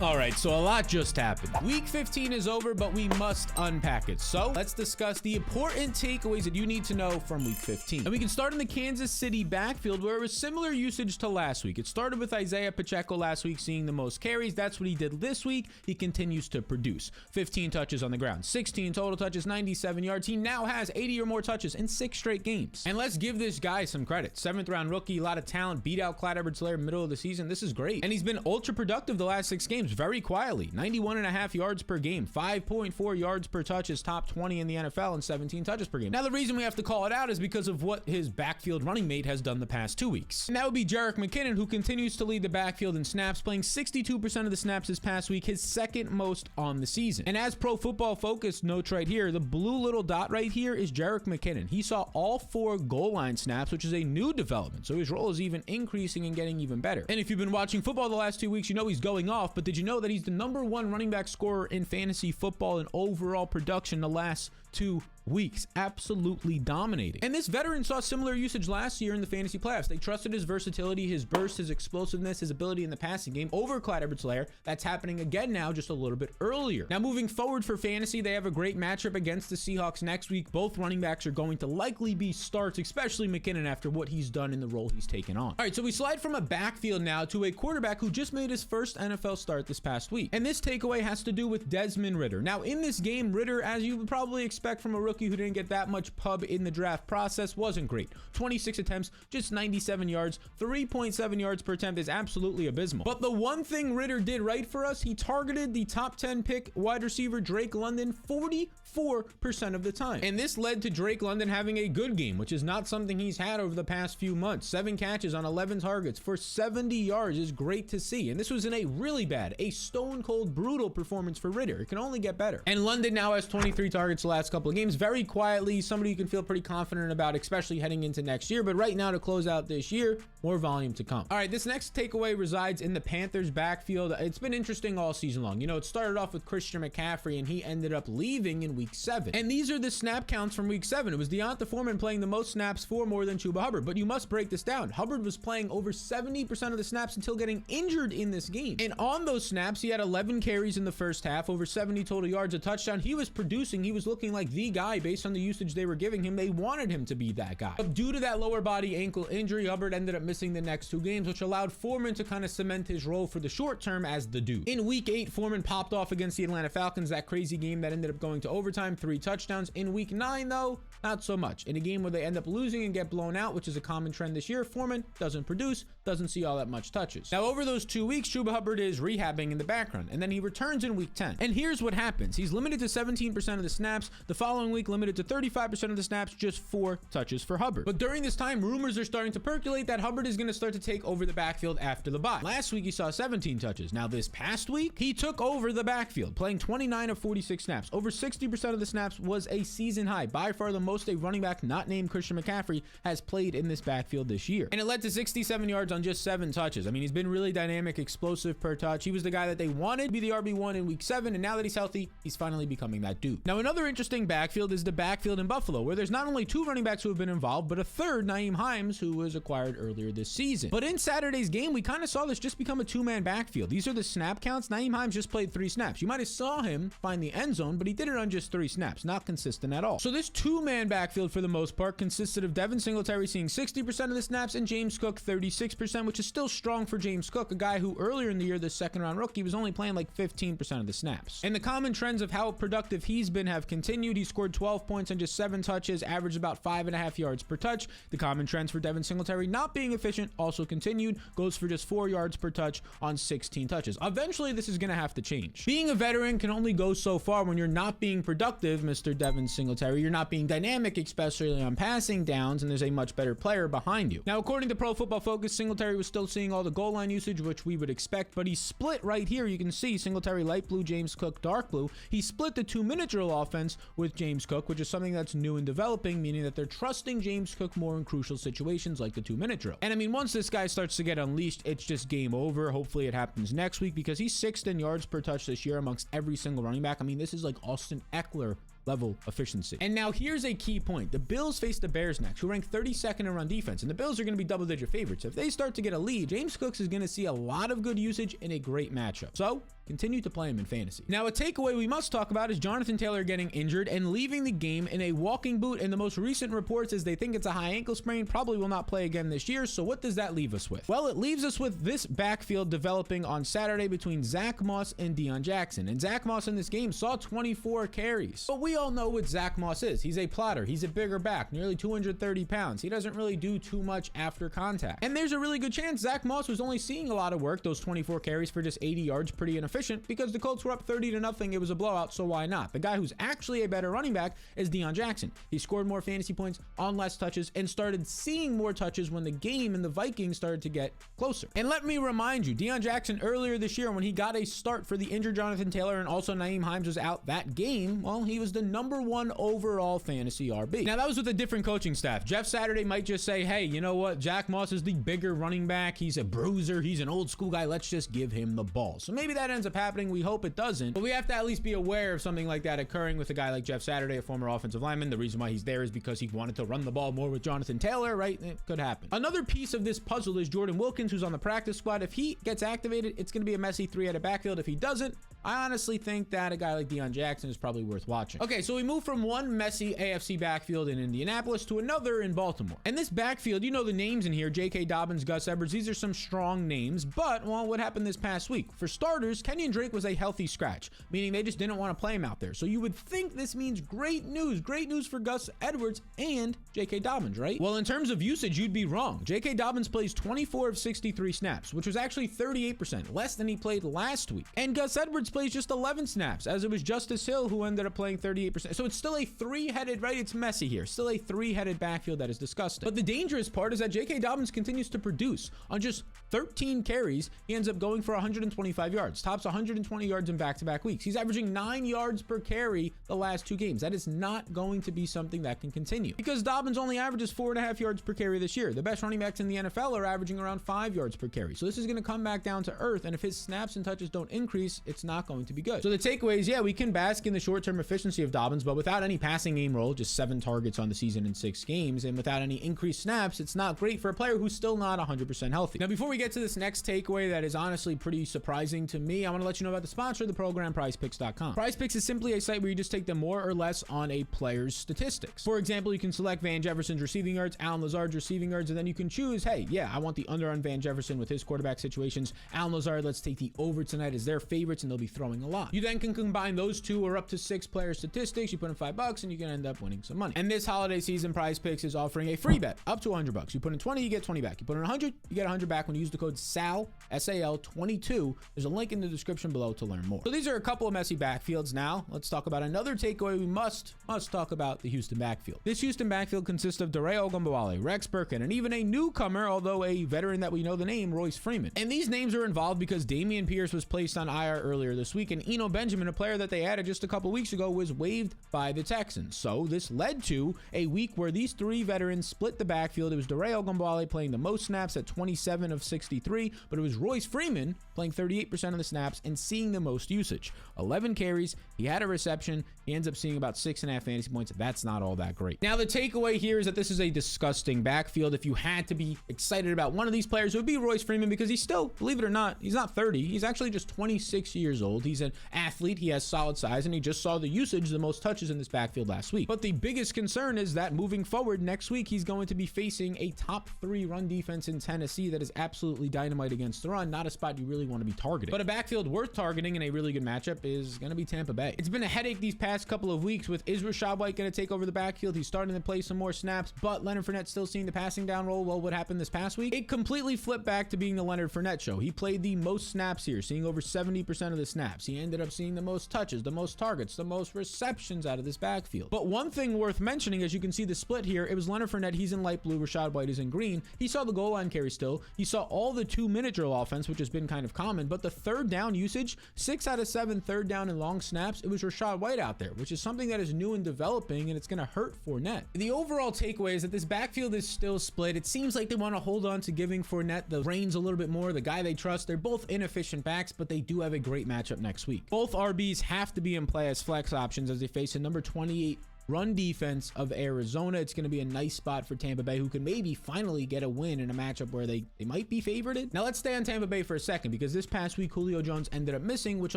All right, so a lot just happened. Week 15 is over, but we must unpack it. So let's discuss the important takeaways that you need to know from week 15. And we can start in the Kansas City backfield, where it was similar usage to last week. It started with Isaiah Pacheco last week seeing the most carries. That's what he did this week. He continues to produce. 15 touches on the ground, 16 total touches, 97 yards. He now has 80 or more touches in 6 straight games. And let's give this guy some credit. 7th round rookie, a lot of talent, beat out Clyde Edwards-Helaire middle of the season. This is great. And he's been ultra productive the last 6 games. Very quietly, 91.5 yards per game, 5.4 yards per touch, is top 20 in the NFL, and 17 touches per game. Now, the reason we have to call it out is because of what his backfield running mate has done the past 2 weeks. And that would be Jerick McKinnon, who continues to lead the backfield in snaps, playing 62% of the snaps this past week, his 2nd most on the season. And as Pro Football Focus notes right here, the blue little dot right here is Jerick McKinnon. He saw all 4 goal line snaps, which is a new development, so his role is even increasing and getting even better. And if you've been watching football the last 2 weeks, you know he's going off, but did you know that he's the number 1 running back scorer in fantasy football and overall production the last 2 weeks? Absolutely dominating. And this veteran saw similar usage last year in the fantasy playoffs. They trusted his versatility, his burst, his explosiveness, his ability in the passing game over Clyde Edwards-Helaire. That's happening again now, just a little bit earlier. Now, moving forward for fantasy, they have a great matchup against the Seahawks next week. Both running backs are going to likely be starts, especially McKinnon after what he's done in the role he's taken on. All right, so we slide from a backfield now to a quarterback who just made his first NFL start this past week. And this takeaway has to do with Desmond Ridder. Now, in this game, Ridder, as you would probably expect from a rookie who didn't get that much pub in the draft process, wasn't great. 26 attempts, just 97 yards, 3.7 yards per attempt is absolutely abysmal. But the one thing Ridder did right for us, he targeted the top 10 pick wide receiver Drake London 44% of the time. And this led to Drake London having a good game, which is not something he's had over the past few months. 7 catches on 11 targets for 70 yards is great to see. And this was in a really bad, a stone cold brutal performance for Ridder. It can only get better. And London now has 23 targets the last couple of games. Very quietly, somebody you can feel pretty confident about, especially heading into next year. But right now, to close out this year, more volume to come. All right, this next takeaway resides in the Panthers backfield. It's been interesting all season long. You know, it started off with Christian McCaffrey, and he ended up leaving in week 7. And these are the snap counts from week 7. It was Deonta Foreman playing the most snaps for more than Chuba Hubbard. But you must break this down. Hubbard was playing over 70% of the snaps until getting injured in this game. And on those snaps, he had 11 carries in the first half, over 70 total yards, a touchdown. He was producing. He was looking like the guy based on the usage they were giving him. They wanted him to be that guy. But due to that lower body ankle injury, Hubbard ended up missing the next 2 games, which allowed Foreman to kind of cement his role for the short term as the dude. In week 8, Foreman popped off against the Atlanta Falcons, that crazy game that ended up going to overtime, 3 touchdowns. In week 9, though, not so much. In a game where they end up losing and get blown out, which is a common trend this year, Foreman doesn't produce, doesn't see all that much touches. Now, over those 2 weeks, Chuba Hubbard is rehabbing in the background, and then he returns in week 10. And here's what happens. He's limited to 17% of the snaps. The following week, limited to 35% of the snaps, just 4 touches for Hubbard. But during this time, rumors are starting to percolate that Hubbard is going to start to take over the backfield after the bye. Last week, he saw 17 touches. Now, this past week, he took over the backfield, playing 29 of 46 snaps. Over 60% of the snaps was a season high, by far the most a running back not named Christian McCaffrey has played in this backfield this year. And it led to 67 yards on just 7 touches. I mean, he's been really dynamic, explosive per touch. He was the guy that they wanted to be the RB1 in week 7, and now that he's healthy, he's finally becoming that dude. Now, another interesting backfield is the backfield in Buffalo, where there's not only 2 running backs who have been involved, but a third, Nyheim Hines, who was acquired earlier this season. But in Saturday's game, we kind of saw this just become a 2-man backfield. These are the snap counts. Nyheim Hines just played 3 snaps. You might have saw him find the end zone, but he did it on just 3 snaps. Not consistent at all. So this 2-man backfield, for the most part, consisted of Devin Singletary seeing 60% of the snaps and James Cook 36%, which is still strong for James Cook, a guy who earlier in the year, this 2nd-round rookie, was only playing like 15% of the snaps. And the common trends of how productive he's been have continued. He scored 12 points on just 7 touches, averaged about 5.5 yards per touch. The common trends for Devin Singletary not being efficient also continued, goes for just 4 yards per touch on 16 touches. Eventually, this is going to have to change. Being a veteran can only go so far when you're not being productive, Mr. Devin Singletary. You're not being dynamic, especially on passing downs, and there's a much better player behind you. Now, according to Pro Football Focus, Singletary was still seeing all the goal line usage, which we would expect, but he split right here. You can see Singletary light blue, James Cook dark blue. He split the 2-minute drill offense with James Cook, which is something that's new and developing, meaning that they're trusting James Cook more in crucial situations like the 2-minute drill. And I mean, once this guy starts to get unleashed, it's just game over. Hopefully it happens next week, because he's 6th in yards per touch this year amongst every single running back. I mean, this is like Austin Eckler level efficiency. And now here's a key point. The Bills face the Bears next, who rank 32nd in run defense, and the Bills are going to be double-digit favorites. If they start to get a lead, James Cooks is going to see a lot of good usage in a great matchup. So continue to play him in fantasy. Now, a takeaway we must talk about is Jonathan Taylor getting injured and leaving the game in a walking boot, and the most recent reports is they think it's a high ankle sprain, probably will not play again this year. So what does that leave us with? Well, it leaves us with this backfield developing on Saturday between Zach Moss and Deion Jackson. And Zach Moss in this game saw 24 carries. But we all know what Zach Moss is. He's a plotter. He's a bigger back, nearly 230 pounds. He doesn't really do too much after contact. And there's a really good chance Zach Moss was only seeing a lot of work, those 24 carries for just 80 yards, pretty inefficient, because the Colts were up 30-0. It was a blowout, so why not? The guy who's actually a better running back is Deion Jackson. He scored more fantasy points on less touches and started seeing more touches when the game and the Vikings started to get closer. And let me remind you, Deion Jackson earlier this year, when he got a start for the injured Jonathan Taylor and also Nyheim Hines was out that game, well, he was the #1 overall fantasy RB. Now, that was with a different coaching staff. Jeff Saturday might just say, hey, you know what? Jack Moss is the bigger running back. He's a bruiser. He's an old school guy. Let's just give him the ball. So maybe that ends up happening. We hope it doesn't. But we have to at least be aware of something like that occurring with a guy like Jeff Saturday, a former offensive lineman. The reason why he's there is because he wanted to run the ball more with Jonathan Taylor, right? It could happen. Another piece of this puzzle is Jordan Wilkins, who's on the practice squad. If he gets activated, it's going to be a messy three-headed backfield. If he doesn't, I honestly think that a guy like Deion Jackson is probably worth watching. Okay, so we move from one messy AFC backfield in Indianapolis to another in Baltimore. And this backfield, you know the names in here, J.K. Dobbins, Gus Edwards, these are some strong names, but, well, what happened this past week? For starters, Kenyon Drake was a healthy scratch, meaning they just didn't want to play him out there. So you would think this means great news for Gus Edwards and J.K. Dobbins, right? Well, in terms of usage, you'd be wrong. J.K. Dobbins plays 24 of 63 snaps, which was actually 38%, less than he played last week. And Gus Edwards plays just 11 snaps, as it was Justice Hill who ended up playing 38%. So it's still a three-headed, right? It's messy here. Still a three-headed backfield that is disgusting. But the dangerous part is that J.K. Dobbins continues to produce. On just 13 carries, he ends up going for 125 yards, tops 120 yards in back-to-back weeks. He's averaging 9 yards per carry the last 2 games. That is not going to be something that can continue because Dobbins only averages 4.5 yards per carry this year. The best running backs in the NFL are averaging around 5 yards per carry. So this is going to come back down to earth. And if his snaps and touches don't increase, it's not going to be good. So the takeaway is, yeah, we can bask in the short-term efficiency of Dobbins, but without any passing game role, just 7 targets on the season in 6 games, and without any increased snaps, it's not great for a player who's still not 100% healthy. Now, before we get to this next takeaway that is honestly pretty surprising to me, I want to let you know about the sponsor of the program, PrizePicks.com. PrizePicks is simply a site where you just take the more or less on a player's statistics. For example, you can select Van Jefferson's receiving yards, Allen Lazard's receiving yards, and then you can choose, hey, yeah, I want the under on Van Jefferson with his quarterback situations. Allen Lazard, let's take the over tonight as their favorites, and they'll be throwing a lot. You then can combine those 2 or up to 6 player statistics. You put in $5 and you can end up winning some money. And this holiday season, PrizePicks is offering a free bet up to $100. You put in 20, you get 20 back. You put in 100, you get 100 back when you use the code SAL, SAL22. There's a link in the description below to learn more. So these are a couple of messy backfields. Now let's talk about another takeaway. We must talk about the Houston backfield. This Houston backfield consists of Dare Ogunbowale, Rex Burkhead, and even a newcomer, although a veteran that we know the name, Royce Freeman. And these names are involved because Dameon Pierce was placed on IR earlier this week, and Eno Benjamin, a player that they added just a couple weeks ago, was waived by the Texans. So this led to a week where these 3 veterans split the backfield. It was Dare Ogunbowale playing the most snaps at 27 of 63, but it was Royce Freeman playing 38% of the snaps and seeing the most usage. 11 carries, he had a reception, he ends up seeing about 6.5 fantasy points. That's not all that great. Now the takeaway here is that this is a disgusting backfield. If you had to be excited about one of these players, it would be Royce Freeman, because he's still, believe it or not, he's not 30. He's actually just 26 years old. He's an athlete. He has solid size, and he just saw the usage, the most touches in this backfield last week. But the biggest concern is that moving forward next week, he's going to be facing a top 3 run defense in Tennessee that is absolutely dynamite against the run, not a spot you really want to be targeting. But a backfield worth targeting in a really good matchup is going to be Tampa Bay. It's been a headache these past couple of weeks with is Rachaad White going to take over the backfield? He's starting to play some more snaps, but Leonard Fournette still seeing the passing down role. Well, what happened this past week? It completely flipped back to being the Leonard Fournette show. He played the most snaps here, seeing over 70% of the snaps. He ended up seeing the most touches, the most targets, the most receptions out of this backfield. But one thing worth mentioning, as you can see the split here, it was Leonard Fournette. He's in light blue. Rachaad White is in green. He saw the goal line carry still. He saw all the 2-minute drill offense, which has been kind of common, but the third down usage, 6 out of 7 third down and long snaps, it was Rachaad White out there, which is something that is new and developing, and it's going to hurt Fournette. The overall takeaway is that this backfield is still split. It seems like they want to hold on to giving Fournette the reins a little bit more, the guy they trust. They're both inefficient backs, but they do have a great matchup matchup next week. Both RBs have to be in play as flex options as they face a number 28 run defense of Arizona. It's going to be a nice spot for Tampa Bay, who can maybe finally get a win in a matchup where they might be favored. Now let's stay on Tampa Bay for a second, because this past week Julio Jones ended up missing, which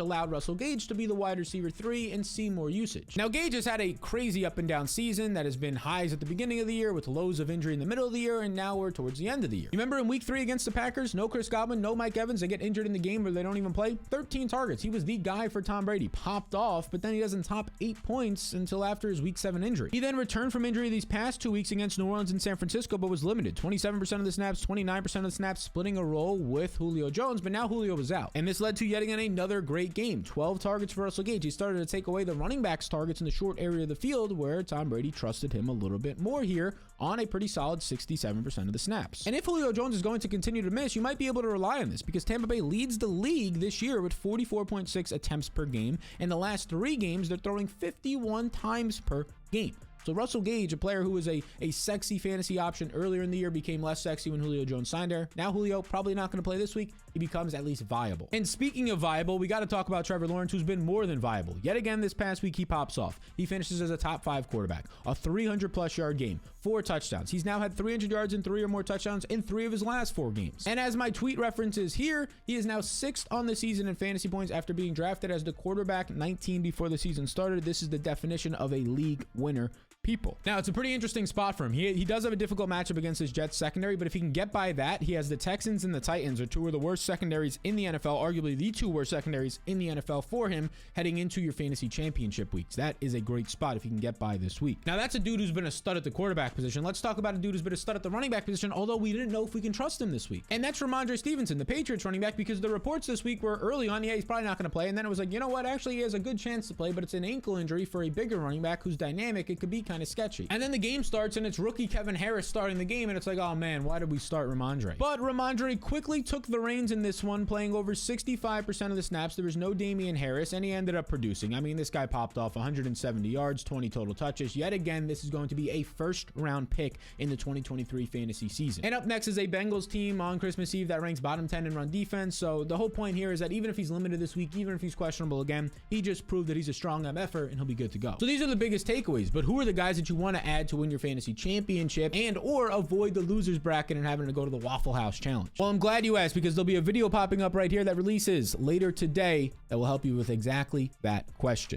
allowed Russell Gage to be the wide receiver 3 and see more usage. Now Gage has had a crazy up and down season that has been highs at the beginning of the year with lows of injury in the middle of the year, and now we're towards the end of the year. You remember in week 3 against the Packers, no Chris Godwin, no Mike Evans, they get injured in the game where they don't even play. 13 targets. He was the guy for Tom Brady. Popped off, but then he doesn't top 8 points until after his week 7 injury. He then returned from injury these past 2 weeks against New Orleans and San Francisco, but was limited. 27% of the snaps, 29% of the snaps, splitting a role with Julio Jones, but now Julio was out. And this led to yet again another great game. 12 targets for Russell Gage. He started to take away the running backs' targets in the short area of the field, where Tom Brady trusted him a little bit more here on a pretty solid 67% of the snaps. And if Julio Jones is going to continue to miss, you might be able to rely on this, because Tampa Bay leads the league this year with 44.6 attempts per game. In the last 3 games, they're throwing 51 times per game. So Russell Gage, a player who was a sexy fantasy option earlier in the year, became less sexy when Julio Jones signed there. Now Julio probably not going to play this week. He becomes at least viable. And speaking of viable, we got to talk about Trevor Lawrence, who's been more than viable. Yet again this past week, he pops off. He finishes as a top 5 quarterback, a 300+ yard game, 4 touchdowns. He's now had 300 yards and 3 or more touchdowns in 3 of his last 4 games. And as my tweet references here, he is now 6th on the season in fantasy points after being drafted as the quarterback 19 before the season started. This is the definition of a league winner, people. Now, it's a pretty interesting spot for him. He does have a difficult matchup against his Jets secondary, but if he can get by that, he has the Texans and the Titans, are 2 of the worst secondaries in the NFL, arguably the 2 worst secondaries in the NFL for him heading into your fantasy championship weeks. That is a great spot if he can get by this week. Now, that's a dude who's been a stud at the quarterback position. Let's talk about a dude who's been a stud at the running back position, although we didn't know if we can trust him this week. And that's Ramondre Stevenson, the Patriots running back, because the reports this week were early on, yeah, he's probably not going to play. And then it was like, you know what? Actually, he has a good chance to play, but it's an ankle injury for a bigger running back who's dynamic. It could be kind of sketchy. And then the game starts and it's rookie Kevin Harris starting the game, and it's like, oh man, why did we start Ramondre? But Ramondre quickly took the reins in this one, playing over 65% of the snaps. There was no Damian Harris, and he ended up producing. I mean, this guy popped off 170 yards, 20 total touches. Yet again, this is going to be a first-round pick in the 2023 fantasy season. And up next is a Bengals team on Christmas Eve that ranks bottom 10 in run defense. So the whole point here is that even if he's limited this week, even if he's questionable again, he just proved that he's a strong effort and he'll be good to go. So these are the biggest takeaways, but who are the guys that you want to add to win your fantasy championship and or avoid the losers bracket and having to go to the Waffle House challenge? Well, I'm glad you asked, because there'll be a video popping up right here that releases later today that will help you with exactly that question.